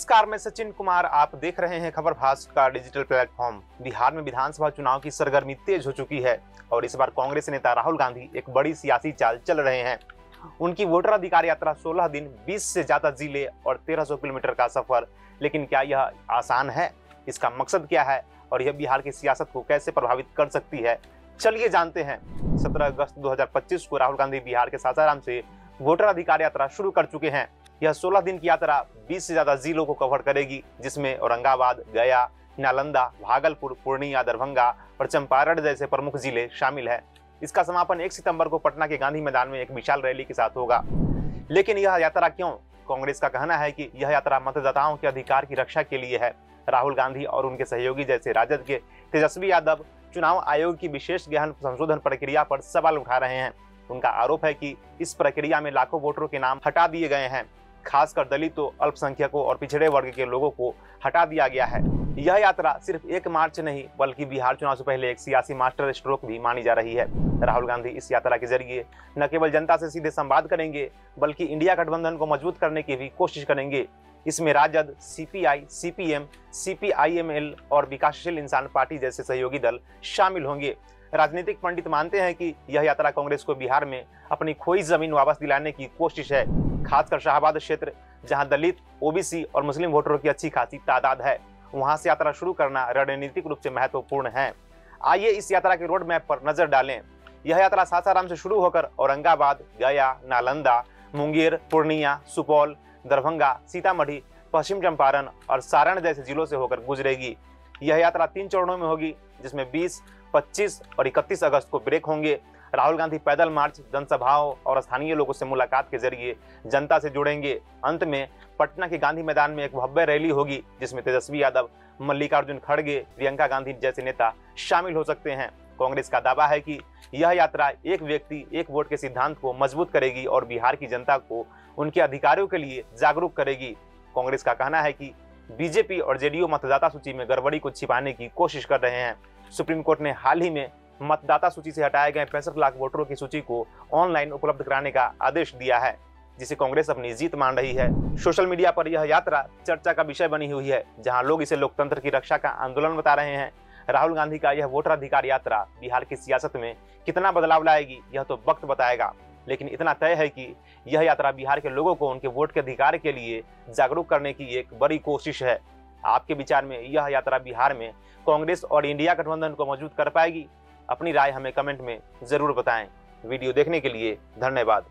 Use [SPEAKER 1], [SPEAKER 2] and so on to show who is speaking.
[SPEAKER 1] नमस्कार, मैं सचिन कुमार। आप देख रहे हैं खबर फास्ट का डिजिटल प्लेटफॉर्म। बिहार में विधानसभा चुनाव की सरगर्मी तेज हो चुकी है और इस बार कांग्रेस नेता राहुल गांधी एक बड़ी सियासी चाल चल रहे हैं। उनकी वोटर अधिकार यात्रा 16 दिन, 20 से ज्यादा जिले और 1300 किलोमीटर का सफर। लेकिन क्या यह आसान है? इसका मकसद क्या है और यह बिहार की सियासत को कैसे प्रभावित कर सकती है? चलिए जानते हैं। 17 अगस्त 2025 को राहुल गांधी बिहार के सासाराम से वोटर अधिकार यात्रा शुरू कर चुके हैं। यह 16 दिन की यात्रा 20 से ज्यादा जिलों को कवर करेगी, जिसमें औरंगाबाद, गया, नालंदा, भागलपुर, पूर्णिया, दरभंगा और चंपारण जैसे प्रमुख जिले शामिल हैं। इसका समापन 1 सितंबर को पटना के गांधी मैदान में एक विशाल रैली के साथ होगा। लेकिन यह यात्रा क्यों? कांग्रेस का कहना है कि यह यात्रा मतदाताओं के अधिकार की रक्षा के लिए है। राहुल गांधी और उनके सहयोगी जैसे राजद के तेजस्वी यादव चुनाव आयोग की विशेष गहन संशोधन प्रक्रिया पर सवाल उठा रहे हैं। उनका आरोप है कि इस प्रक्रिया में लाखों वोटरों के नाम हटा दिए गए हैं, खासकर दलितों, अल्पसंख्यकों और पिछड़े वर्ग के लोगों को हटा दिया गया है। यह यात्रा सिर्फ एक मार्च नहीं, बल्कि बिहार चुनाव से पहले एक सियासी मास्टर स्ट्रोक भी मानी जा रही है। राहुल गांधी इस यात्रा के जरिए न केवल जनता से सीधे संवाद करेंगे, बल्कि इंडिया गठबंधन को मजबूत करने की भी कोशिश करेंगे। इसमें राजद, सीपीआई, सीपीएम, सीपीआईएमएल और विकासशील इंसान पार्टी जैसे सहयोगी दल शामिल होंगे। राजनीतिक पंडित मानते हैं कि यह यात्रा कांग्रेस को बिहार में अपनी खोई जमीन वापस दिलाने की कोशिश है, खासकर शाहबाद क्षेत्र, जहां दलित, ओबीसी और मुस्लिम वोटरों की अच्छी खासी तादाद है। वहां से यात्रा शुरू करना रणनीतिक रूप से महत्वपूर्ण है। आइए इस यात्रा के रोड मैप पर नजर डालें। यह यात्रा सासाराम से शुरू होकर औरंगाबाद, गया, नालंदा, मुंगेर, पूर्णिया, सुपौल, दरभंगा, सीतामढ़ी, पश्चिम चंपारण और सारण जैसे जिलों से होकर गुजरेगी। यह यात्रा 3 चरणों में होगी, जिसमें 20, 25 और 31 अगस्त को ब्रेक होंगे। राहुल गांधी पैदल मार्च, जनसभाओं और स्थानीय लोगों से मुलाकात के जरिए जनता से जुड़ेंगे। अंत में पटना के गांधी मैदान में एक भव्य रैली होगी, जिसमें तेजस्वी यादव, मल्लिकार्जुन खड़गे, प्रियंका गांधी जैसे नेता शामिल हो सकते हैं। कांग्रेस का दावा है कि यह यात्रा एक व्यक्ति एक वोट के सिद्धांत को मजबूत करेगी और बिहार की जनता को उनके अधिकारों के लिए जागरूक करेगी। कांग्रेस का कहना है कि बीजेपी और जेडीयू मतदाता सूची में गड़बड़ी को छिपाने की कोशिश कर रहे हैं। सुप्रीम कोर्ट ने हाल ही में मतदाता सूची से हटाए गए 65 लाख वोटरों की सूची को ऑनलाइन उपलब्ध कराने का आदेश दिया है, जिसे कांग्रेस अपनी जीत मान रही है। सोशल मीडिया पर यह यात्रा चर्चा का विषय बनी हुई है, जहां लोग इसे लोकतंत्र की रक्षा का आंदोलन बता रहे हैं। राहुल गांधी का यह वोटर अधिकार यात्रा बिहार की सियासत में कितना बदलाव लाएगी, यह तो वक्त बताएगा। लेकिन इतना तय है कि यह यात्रा बिहार के लोगों को उनके वोट के अधिकार के लिए जागरूक करने की एक बड़ी कोशिश है। आपके विचार में यह यात्रा बिहार में कांग्रेस और इंडिया गठबंधन को मजबूत कर पाएगी? अपनी राय हमें कमेंट में जरूर बताएं। वीडियो देखने के लिए धन्यवाद।